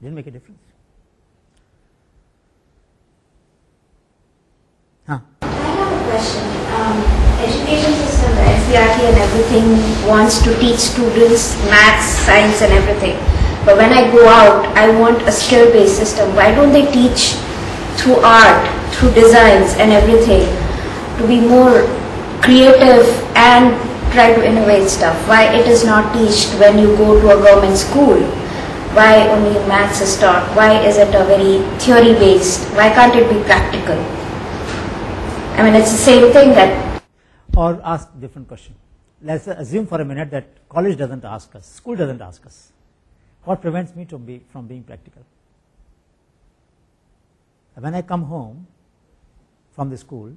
Didn't make a difference. Huh? I have a question. Education system, the NCERT and everything wants to teach students maths, science and everything. But when I go out, I want a skill-based system. Why don't they teach through art, through designs and everything to be more creative and try to innovate stuff? Why it is not taught when you go to a government school? Why only maths is taught? Why is it a very theory-based? Why can't it be practical? I mean, it's the same thing that... Or ask different question. Let's assume for a minute that college doesn't ask us, school doesn't ask us. What prevents me from being practical? When I come home from the school,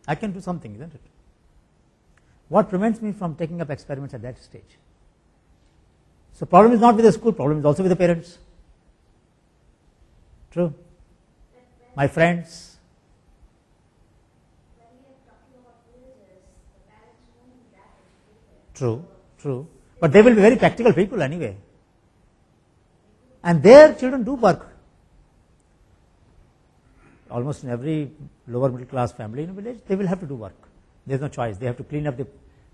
I can do something, isn't it? What prevents me from taking up experiments at that stage? So problem is not with the school, problem is also with the parents. True. My friends. True, true. But they will be very practical people anyway. And their children do work. Almost in every lower middle class family in a village, they will have to do work. There is no choice. They have to clean up the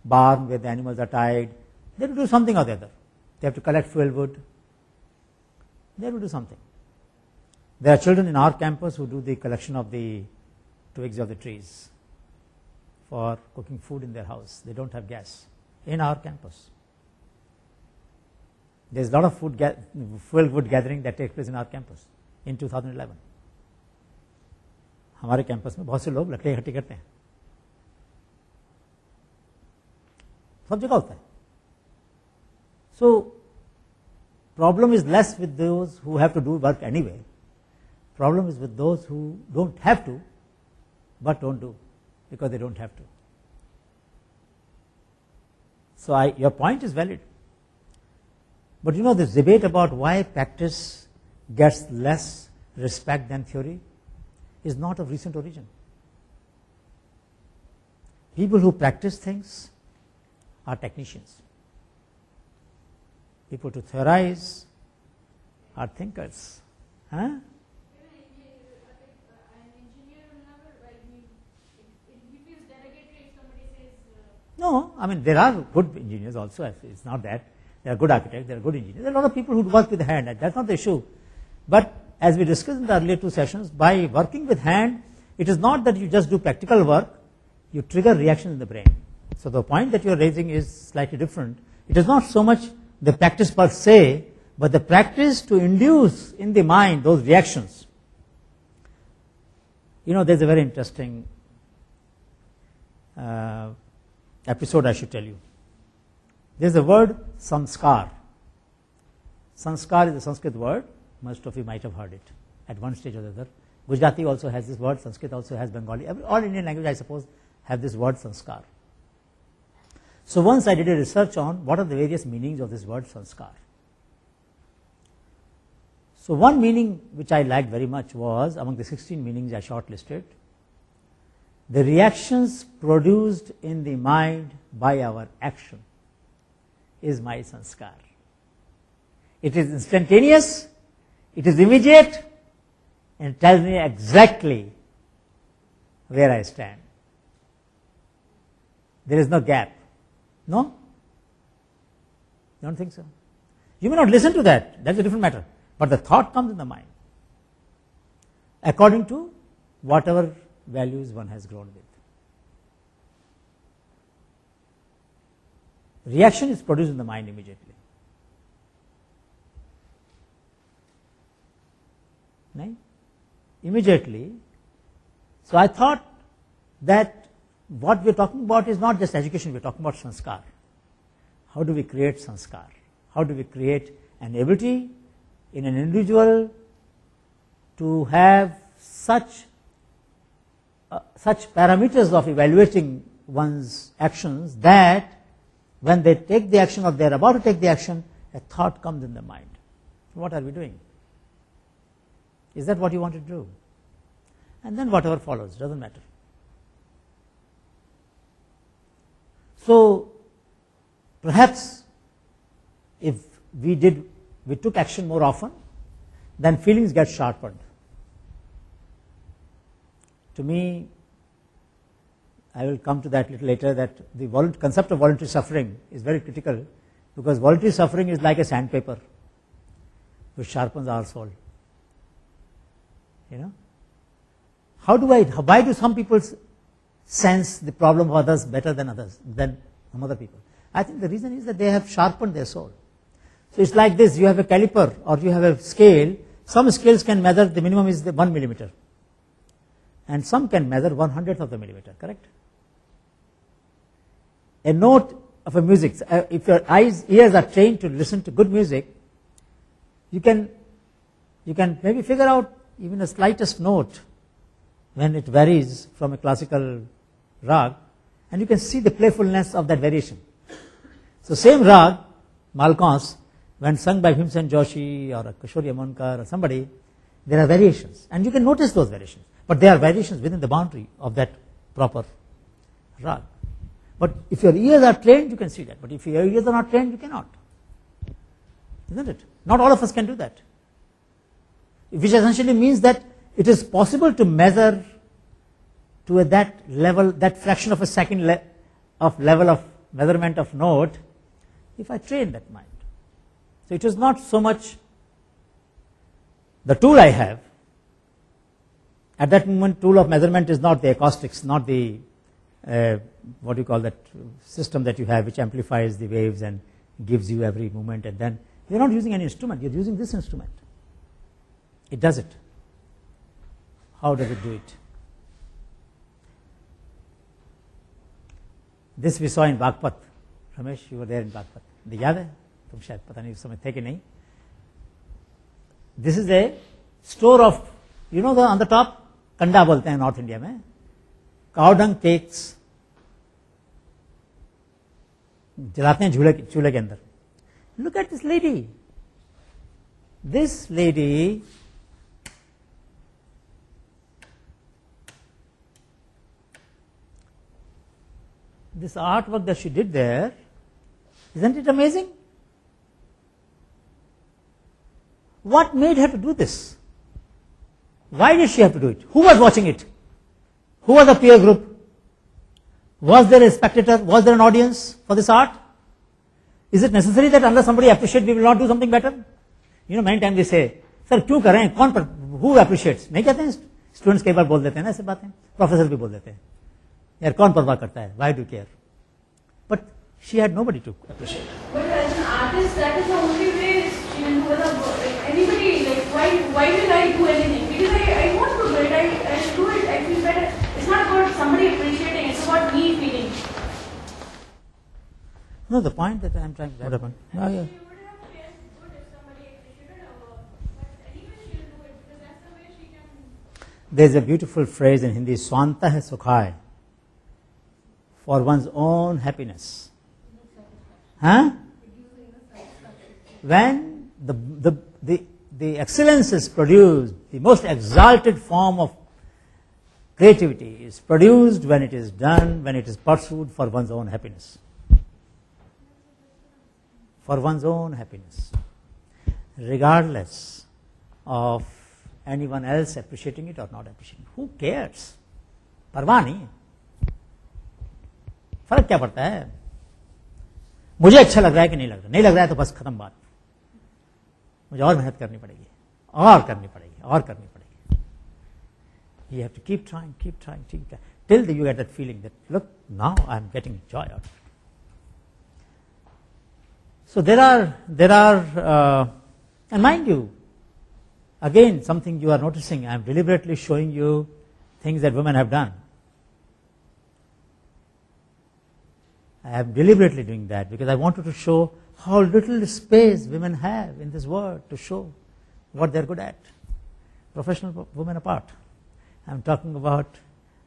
barn where the animals are tied. They have to do something or the other. They have to collect fuel wood. They have to do something. There are children in our campus who do the collection of the twigs of the trees for cooking food in their house. They don't have gas. In our campus, there is a lot of fuel wood gathering that takes place in our campus in 2011. हमारे campus में बहुत से लोग लकड़ी इकट्ठी करते हैं, सब जगह होता है. So problem is less with those who have to do work anyway. Problem is with those who don't have to but don't do because they don't have to. So your point is valid. But you know, this debate about why practice gets less respect than theory is not of recent origin. People who practice things are technicians. People who theorize are thinkers. Huh? No, I mean, there are good engineers also. It's not that. There are good architects, there are good engineers. There are a lot of people who work with hand. That's not the issue. But as we discussed in the earlier two sessions, by working with hand, it is not that you just do practical work, you trigger reaction in the brain. So the point that you are raising is slightly different. It is not so much the practice per se, but the practice to induce in the mind those reactions. You know, there's a very interesting episode I should tell you. There's a word sanskar. Sanskar is a Sanskrit word. Most of you might have heard it at one stage or the other. Gujarati also has this word, Sanskrit also has Bengali. All Indian language, I suppose, have this word sanskar. So once I did a research on what are the various meanings of this word sanskar. So one meaning which I liked very much was, among the 16 meanings I shortlisted, the reactions produced in the mind by our action is my sanskar. It is instantaneous, it is immediate, and tells me exactly where I stand. There is no gap. No? Don't think so? You may not listen to that, that's a different matter. But the thought comes in the mind according to whatever values one has grown with. Reaction is produced in the mind immediately. Right? Immediately. So I thought that what we are talking about is not just education, we are talking about sanskar. How do we create sanskar? How do we create an ability in an individual to have such parameters of evaluating one's actions that when they take the action or they are about to take the action, a thought comes in the mind. What are we doing? Is that what you want to do? And then whatever follows, doesn't matter. So perhaps if we took action more often, then feelings get sharpened. To me, I will come to that a little later, that the concept of voluntary suffering is very critical, because voluntary suffering is like a sandpaper which sharpens our soul. You know, why do some people sense the problem of others better than some other people? I think the reason is that they have sharpened their soul. So it's like this: you have a caliper or you have a scale. Some scales can measure, the minimum is the 1 millimeter, and some can measure 1/100th of the millimeter. Correct? A note of a music, if your ears are trained to listen to good music, you can maybe figure out even the slightest note when it varies from a classical rag, and you can see the playfulness of that variation. So same rag, Malkauns, when sung by Bhimsen Joshi or Kishore Yamunkar or somebody, there are variations, and you can notice those variations, but they are variations within the boundary of that proper rag. But if your ears are trained, you can see that. But if your ears are not trained, you cannot. Isn't it? Not all of us can do that. Which essentially means that it is possible to measure to that level, that fraction of a second level of measurement of note, if I train that mind. So it is not so much the tool I have. At that moment, tool of measurement is not the acoustics, not the what do you call that system that you have which amplifies the waves and gives you every movement, and then you're not using any instrument, you're using this instrument. It does it. How does it do it? This we saw in Bagpat. Ramesh, you were there in Bagpat. याद है? तुम शायद पता नहीं उस समय थे कि नहीं. This is a store of, you know, on the top कंडा बोलते हैं नॉर्थ इंडिया में, काउ डंग केक्स जलाते हैं चूल्हे के अंदर. Look at this lady. This lady this artwork that she did there, isn't it amazing? What made her to do this? Why did she have to do it? Who was watching it? Who was the peer group? Was there a spectator? Was there an audience for this art? Is it necessary that unless somebody appreciates, we will not do something better? You know, many times they say, sir, क्यों करें? कौन पर? Who appreciates? नहीं कहते हैं students कई बार बोल देते हैं ना ऐसे बातें, प्रोफेसर भी बोल देते हैं, यार कौन परवाह करता है? Why do you care? But she had nobody to appreciate. But as an artist, that is the only way she can do it. Anybody, like, why will I do anything? Because I want to do it, I do it, I feel better. It's not about somebody appreciating, it's about me feeling. No, the point that I am trying to make. She would have felt good if somebody appreciated her work. But anyway, she'll do it because that's the way she can. There is a beautiful phrase in Hindi, Swanta hai sukha, for one's own happiness. Huh? When the excellence is produced, the most exalted form of creativity is produced when it is done, when it is pursued for one's own happiness. For one's own happiness, regardless of anyone else appreciating it or not appreciating it. Who cares? परवाह नहीं, फर्क क्या पड़ता है? मुझे अच्छा लग रहा है कि नहीं लग रहा, नहीं लग रहा है तो बस खत्म बात. मुझे और मेहनत करनी पड़ेगी, और करनी पड़ेगी, और करनी पड़ेगी. You have to keep trying till you get that feeling that, look, now I am getting joy out of it. So there are, and mind you, again something you are noticing, I am deliberately showing you things that women have done. I am deliberately doing that because I wanted to show how little space women have in this world to show what they are good at. Professional women apart. I am talking about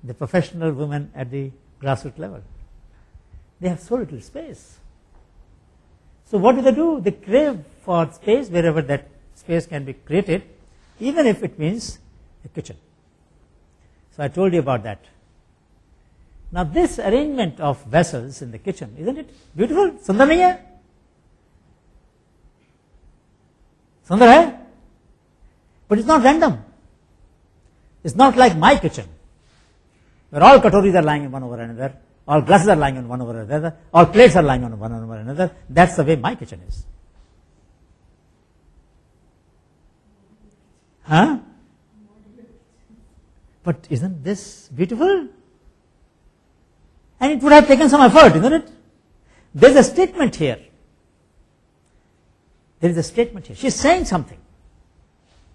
the professional women at the grassroots level. They have so little space. So what do? They crave for space wherever that space can be created, even if it means a kitchen. So I told you about that. Now this arrangement of vessels in the kitchen, isn't it beautiful? Sundar nahi hai? Sundar hai? But it's not random. It's not like my kitchen, where all katoris are lying one over another, all glasses are lying on one over another, all plates are lying on one over another. That's the way my kitchen is. Huh? But isn't this beautiful? And it would have taken some effort, isn't it? There's a statement here. There is a statement here. She's saying something.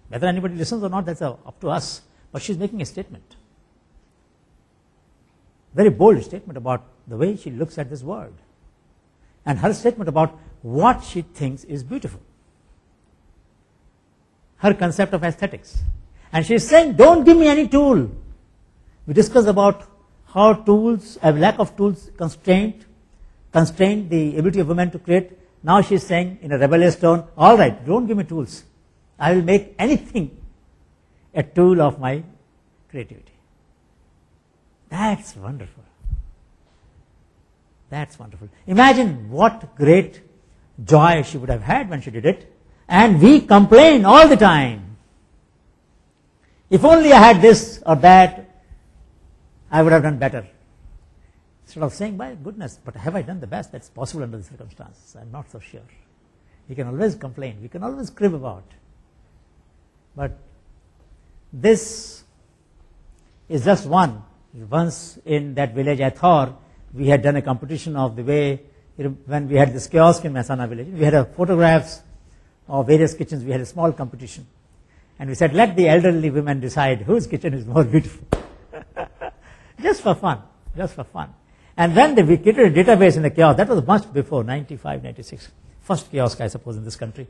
Whether anybody listens or not, that's up to us. But she's making a statement. Very bold statement about the way she looks at this world. And her statement about what she thinks is beautiful. Her concept of aesthetics. And she's saying, don't give me any tool. We discussed about how tools, a lack of tools constrained the ability of women to create. Now she's saying in a rebellious tone, all right, don't give me tools. I will make anything a tool of my creativity. That's wonderful. That's wonderful. Imagine what great joy she would have had when she did it. And we complain all the time. If only I had this or that, I would have done better. Instead of saying, my goodness, but have I done the best that's possible under the circumstances? I'm not so sure. We can always complain. We can always crib about. But this is just one. Once in that village, Athor, we had done a competition of the way, when we had this kiosk in Mehsana village, we had photographs of various kitchens. We had a small competition. And we said, let the elderly women decide whose kitchen is more beautiful. Just for fun. Just for fun. And then we created a database in the kiosk. That was much before, 95, 96. First kiosk, I suppose, in this country.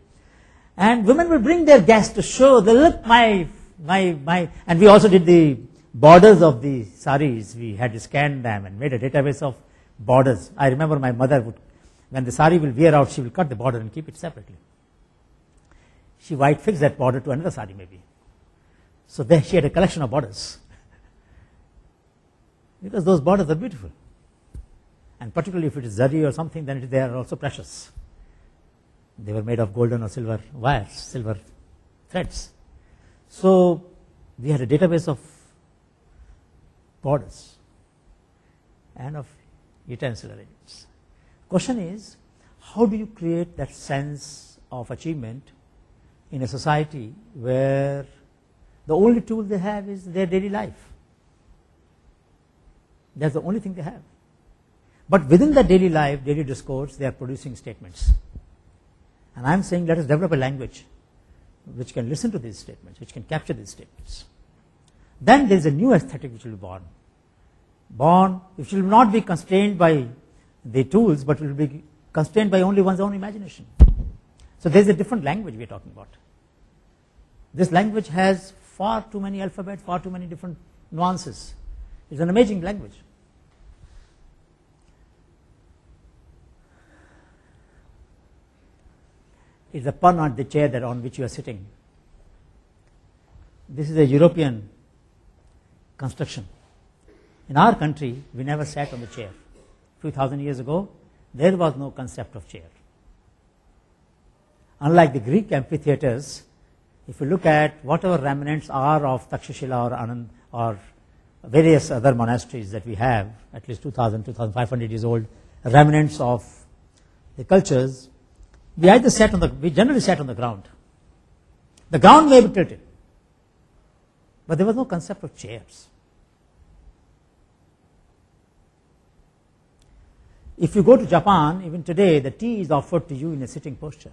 And women would bring their guests to show, they look my, and we also did the borders of the saris. We had scanned them and made a database of borders. I remember my mother would, when the sari will wear out, she will cut the border and keep it separately. She might fix that border to another sari maybe. So there she had a collection of borders. Because those borders are beautiful. And particularly if it is zari or something, then they are also precious. They were made of golden or silver wires, silver threads. So we had a database of borders and of utensil arrangements. Question is, how do you create that sense of achievement in a society where the only tool they have is their daily life? That's the only thing they have. But within the daily life, daily discourse, they are producing statements. And I'm saying let us develop a language which can listen to these statements, which can capture these statements. Then there is a new aesthetic which will be born, which will not be constrained by the tools, but will be constrained by only one's own imagination. So there is a different language we are talking about. This language has far too many alphabets, far too many different nuances. It's an amazing language. It's a pun on the chair that on which you are sitting. This is a European construction. In our country, we never sat on the chair. 2,000 years ago, there was no concept of chair. Unlike the Greek amphitheaters, if you look at whatever remnants are of Takshashila or Anand or various other monasteries that we have, at least 2,000, 2,500 years old, remnants of the cultures, we generally sat on the ground. The ground may be tilted, but there was no concept of chairs. If you go to Japan, even today, the tea is offered to you in a sitting posture.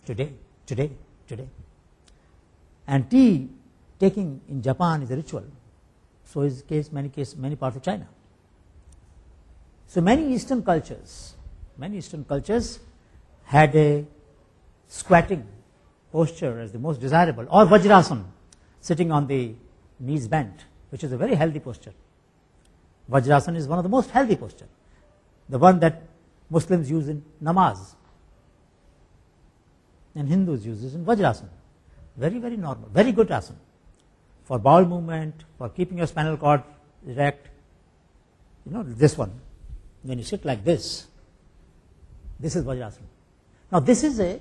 Today. And tea taking in Japan is a ritual. So is the case many parts of China. So many Eastern cultures had a squatting posture as the most desirable, or Vajrasana, sitting on the knees bent, which is a very healthy posture. Vajrasana is one of the most healthy postures, the one that Muslims use in namaz and Hindus use it in Vajrasana. Very, very normal, very good asana for bowel movement, for keeping your spinal cord erect. You know, this one, when you sit like this is Vajrasana. Now this is a